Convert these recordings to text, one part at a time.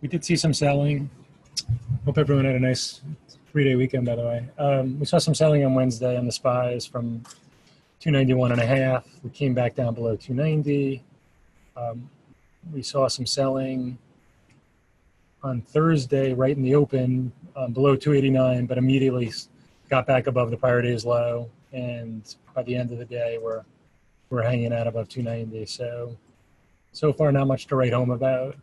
We did see some selling. Hope everyone had a nice 3-day weekend, by the way. We saw some selling on Wednesday on the SPYs from 291.5. We came back down below 290. We saw some selling on Thursday right in the open below 289, but immediately got back above the prior day's low. And by the end of the day, we're hanging out above 290. So far, not much to write home about.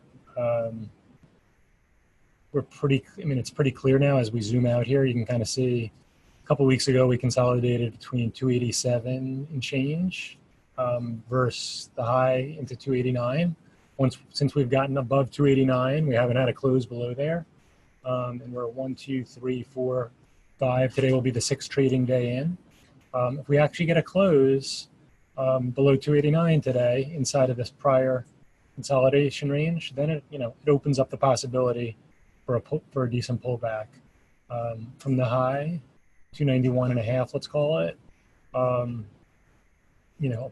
It's pretty clear now as we zoom out here. You can kind of see a couple weeks ago we consolidated between 287 and change versus the high into 289. Since we've gotten above 289, we haven't had a close below there. And we're 1, 2, 3, 4, 5. Today will be the 6th trading day in. If we actually get a close below 289 today inside of this prior consolidation range, then it opens up the possibility for a decent pullback from the high 291.5, let's call it. A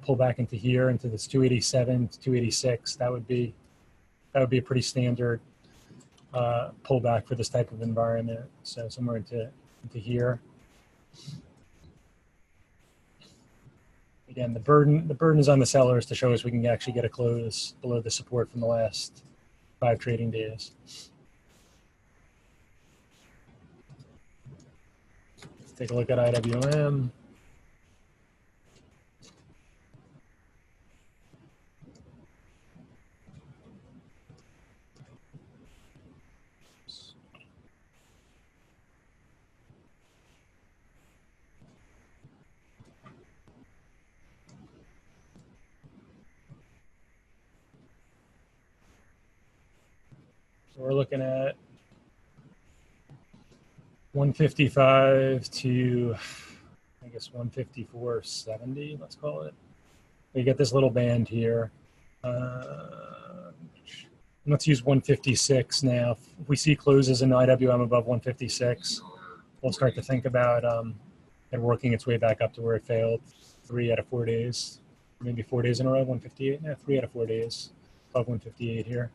pullback into here into this 287 to 286. That would be a pretty standard pullback for this type of environment. So somewhere into here. Again, the burden is on the sellers to show us we can actually get a close below the support from the last 5 trading days. Let's take a look at IWM. So we're looking at 155 to, I guess, 154.70, let's call it. We get this little band here. Let's use 156 now. If we see closes in IWM above 156, we'll start to think about it working its way back up to where it failed 3 out of 4 days, maybe 4 days in a row, 158. Yeah, 3 out of 4 days above 158 here.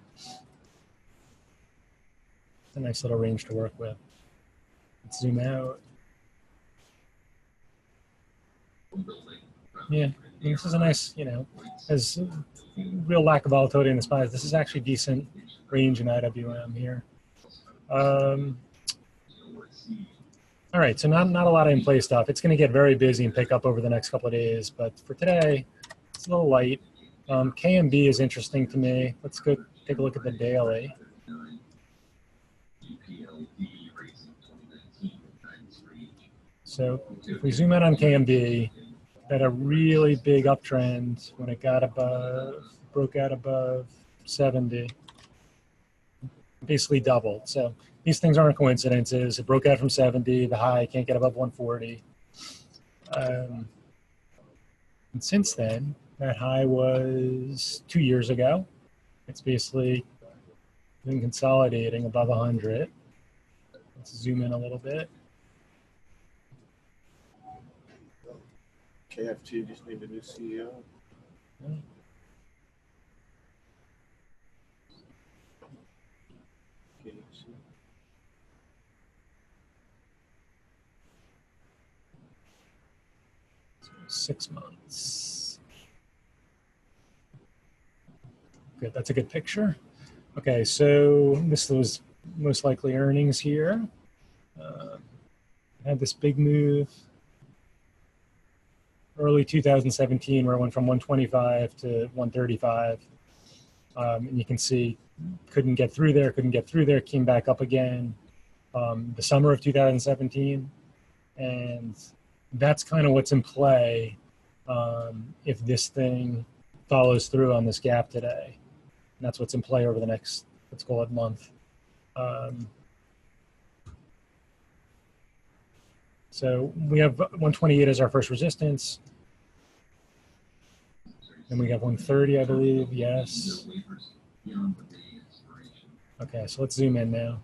It's a nice little range to work with. Let's zoom out. Yeah, this is a nice, has real lack of volatility in the SPYs. This is actually decent range in IWM here. All right, so not a lot of in-play stuff. It's going to get very busy and pick up over the next couple of days, but for today, it's a little light. KMB is interesting to me. Let's go take a look at the daily. So if we zoom in on KMB, had a really big uptrend when it broke out above 70, basically doubled. So these things aren't coincidences. It broke out from 70, the high can't get above 140. And since then, that high was 2 years ago. It's basically been consolidating above 100. Let's zoom in a little bit. KFT just named a new CEO. Yeah. KFC. So 6 months. Good, that's a good picture. Okay, so this was most likely earnings here. Had this big move early 2017 where it went from 125 to 135. And you can see couldn't get through there, came back up again the summer of 2017. And that's kind of what's in play if this thing follows through on this gap today. And that's what's in play over the next, let's call it, month. So we have 128 as our first resistance. And we have 130, I believe, yes. Okay, so let's zoom in now.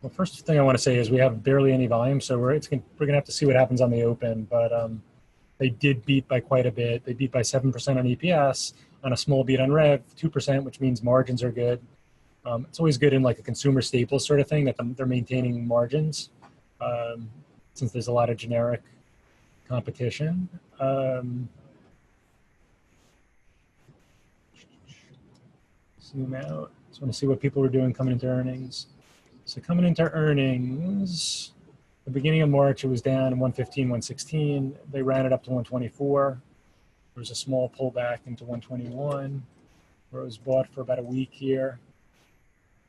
Well, first thing I want to say is we have barely any volume, so we're gonna have to see what happens on the open. But they did beat by quite a bit. They beat by 7% on EPS, on a small beat on rev, 2%, which means margins are good. It's always good in like a consumer staples sort of thing that they're maintaining margins, since there's a lot of generic competition. Zoom out. Just want to see what people were doing coming into earnings. So coming into earnings, the beginning of March, it was down in 115, 116. They ran it up to 124. There was a small pullback into 121, where it was bought for about a week here,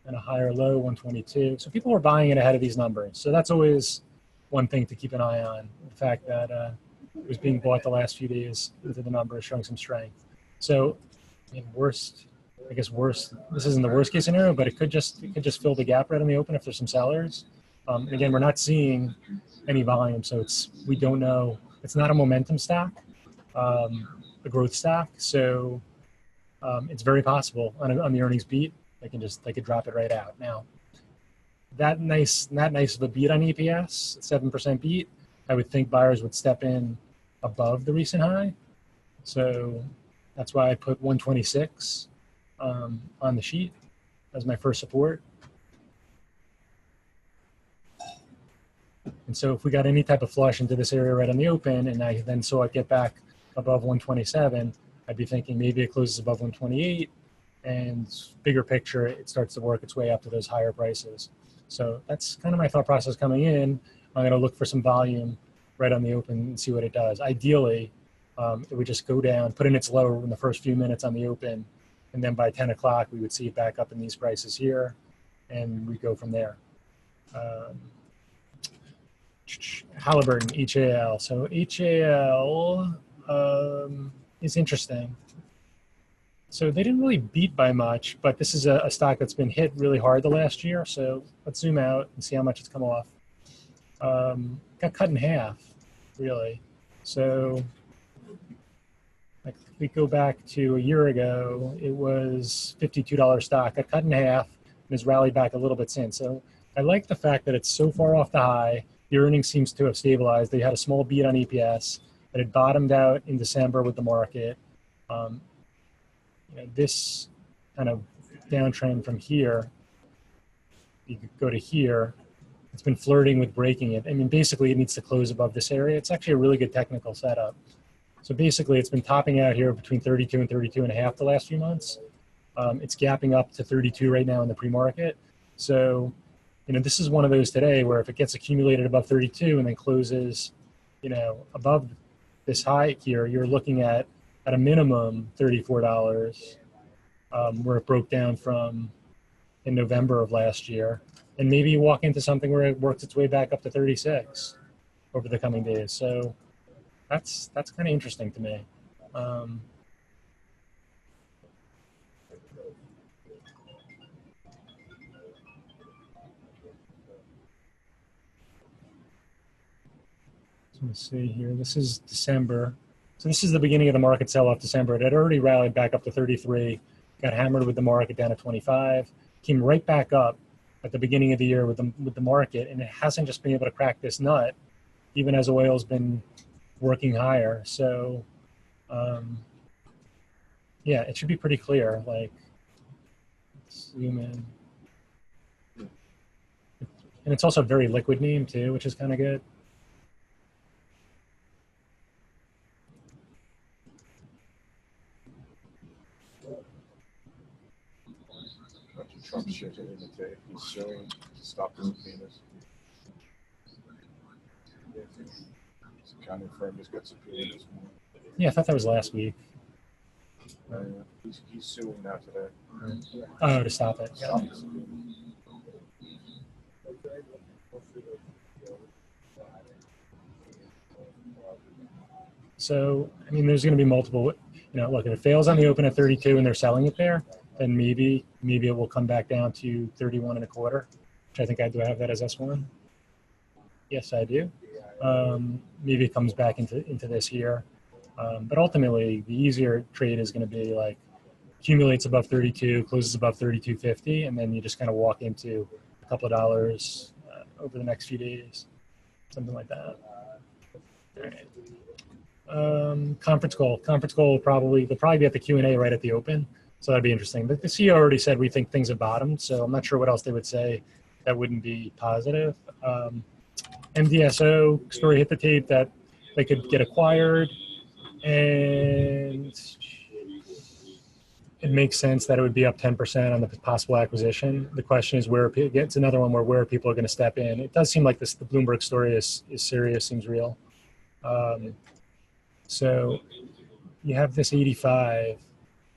and a higher low, 122. So people were buying it ahead of these numbers. So that's always one thing to keep an eye on, the fact that it was being bought the last few days into the numbers, showing some strength. So, I mean, worst, this isn't the worst case scenario, but it could just fill the gap right on the open if there's some sellers. And again, we're not seeing any volume, so we don't know. It's not a momentum stock, a growth stock. So it's very possible on the earnings beat, they could drop it right out. Now, not nice of a beat on EPS, 7% beat. I would think buyers would step in above the recent high. So that's why I put 126 on the sheet as my first support. And so if we got any type of flush into this area right on the open, and I then saw it get back above 127, I'd be thinking maybe it closes above 128, and bigger picture, it starts to work its way up to those higher prices. So that's kind of my thought process coming in. I'm going to look for some volume right on the open and see what it does. Ideally, it would just go down, put in its low in the first few minutes on the open, and then by 10 o'clock, we would see it back up in these prices here, and we go from there. Halliburton, HAL. So HAL is interesting. So they didn't really beat by much, but this is a stock that's been hit really hard the last year. So let's zoom out and see how much it's come off. Got cut in half, really. So like if we go back to a year ago, it was $52 stock, got cut in half, and has rallied back a little bit since. So I like the fact that it's so far off the high. The earnings seems to have stabilized. They had a small beat on EPS. It had bottomed out in December with the market. This kind of downtrend from here, you could go to here. It's been flirting with breaking it. I mean, basically, it needs to close above this area. It's actually a really good technical setup. So basically, it's been topping out here between 32 and 32 and a half the last few months. It's gapping up to 32 right now in the pre-market. So, this is one of those today where if it gets accumulated above 32 and then closes, above this high here, you're looking at a minimum $34, where it broke down from in November of last year. And maybe you walk into something where it works its way back up to 36 over the coming days. So that's kind of interesting to me. So let's see here. This is December. So this is the beginning of the market sell-off December. It had already rallied back up to 33, got hammered with the market down to 25, came right back up at the beginning of the year with the market, and it hasn't just been able to crack this nut, even as oil's been working higher. So, yeah, it should be pretty clear. Like, zoom in. And it's also a very liquid name too, which is kind of good. Trump shit in the tape. He's suing to stop the subpoenas. The accounting firm just got subpoenaed this morning. Yeah, I thought that was last week. He's suing now today. Oh, to stop it. Yeah. So, I mean, there's going to be multiple, look, if it fails on the open at 32 and they're selling it there, then maybe it will come back down to 31 and a quarter, which I think I do have that as S1. Yes, I do. Maybe it comes back into this here. But ultimately, the easier trade is going to be like accumulates above 32, closes above 32.50, and then you just kind of walk into a couple of dollars over the next few days, something like that. All right. Conference call. Conference call will probably, they'll probably be at the Q&A right at the open. So that'd be interesting. But the CEO already said we think things have bottomed. So I'm not sure what else they would say that wouldn't be positive. MDSO story hit the tape that they could get acquired, and it makes sense that it would be up 10% on the possible acquisition. The question is it's another one where people are going to step in. It does seem like the Bloomberg story is serious, seems real. So you have this 85.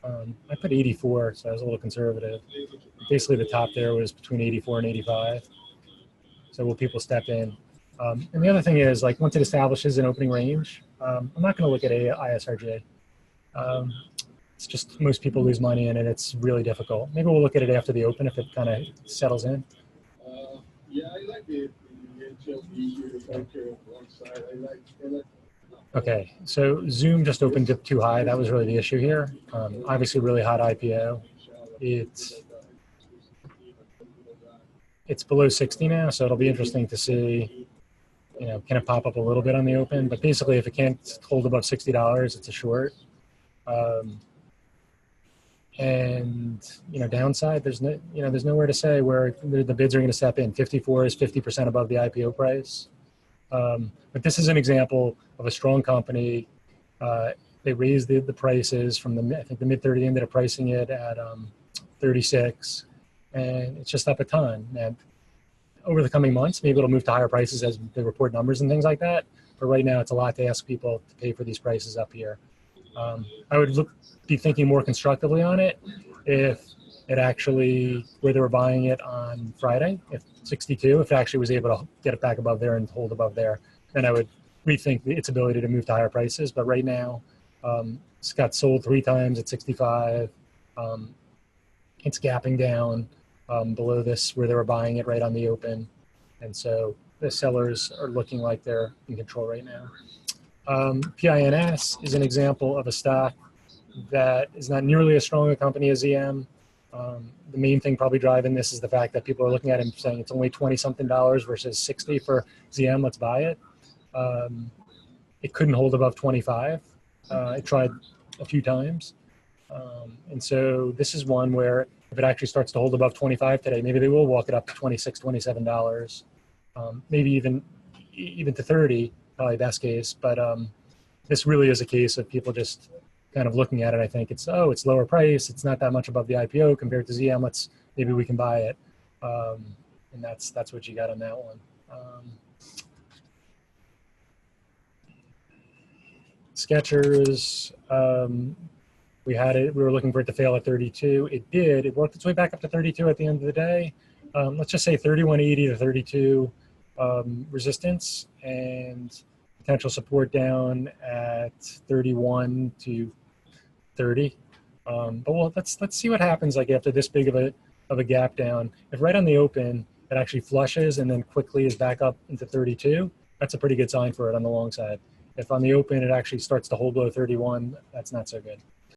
I put 84, so I was a little conservative. Basically, the top there was between 84 and 85. So will people step in? And the other thing is, like, once it establishes an opening range, I'm not going to look at ISRJ. It's just most people lose money in it. It's really difficult. Maybe we'll look at it after the open if it kind of settles in. Yeah, I like the HLB bunker on one side. I like Okay, so Zoom just opened up too high. That was really the issue here. Obviously, really hot IPO. It's below 60 now, so it'll be interesting to see. You know, can it pop up a little bit on the open? But basically, if it can't hold above $60, it's a short. And downside, there's nowhere to say where the bids are going to step in. 54 is 50% above the IPO price. But this is an example of a strong company. They raised the prices from I think the mid-30, ended up pricing it at 36, and it's just up a ton. And over the coming months, maybe it'll move to higher prices as they report numbers and things like that. But right now, it's a lot to ask people to pay for these prices up here. I would be thinking more constructively on it if it actually, where they were buying it on Friday, if 62, if it actually was able to get it back above there and hold above there, then I would rethink its ability to move to higher prices. But right now, it's got sold 3 times at 65. It's gapping down below this where they were buying it right on the open. And so the sellers are looking like they're in control right now. PINS is an example of a stock that is not nearly as strong a company as EM. The main thing probably driving this is the fact that people are looking at it and saying it's only $20-something versus 60 for ZM. Let's buy it. It couldn't hold above 25. It tried a few times. And so this is one where if it actually starts to hold above 25 today, maybe they will walk it up to $26, $27, maybe even to 30, probably best case. But this really is a case of people just kind of looking at it. I think it's lower price. It's not that much above the IPO compared to ZM. Maybe we can buy it. And that's what you got on that one. Skechers, we were looking for it to fail at 32. It did. It worked its way back up to 32 at the end of the day. Let's just say 3180 to 32 resistance, and potential support down at 31 to 30. But let's see what happens like after this big of a gap down. If right on the open it actually flushes and then quickly is back up into 32, that's a pretty good sign for it on the long side. If on the open it actually starts to hold below 31, that's not so good.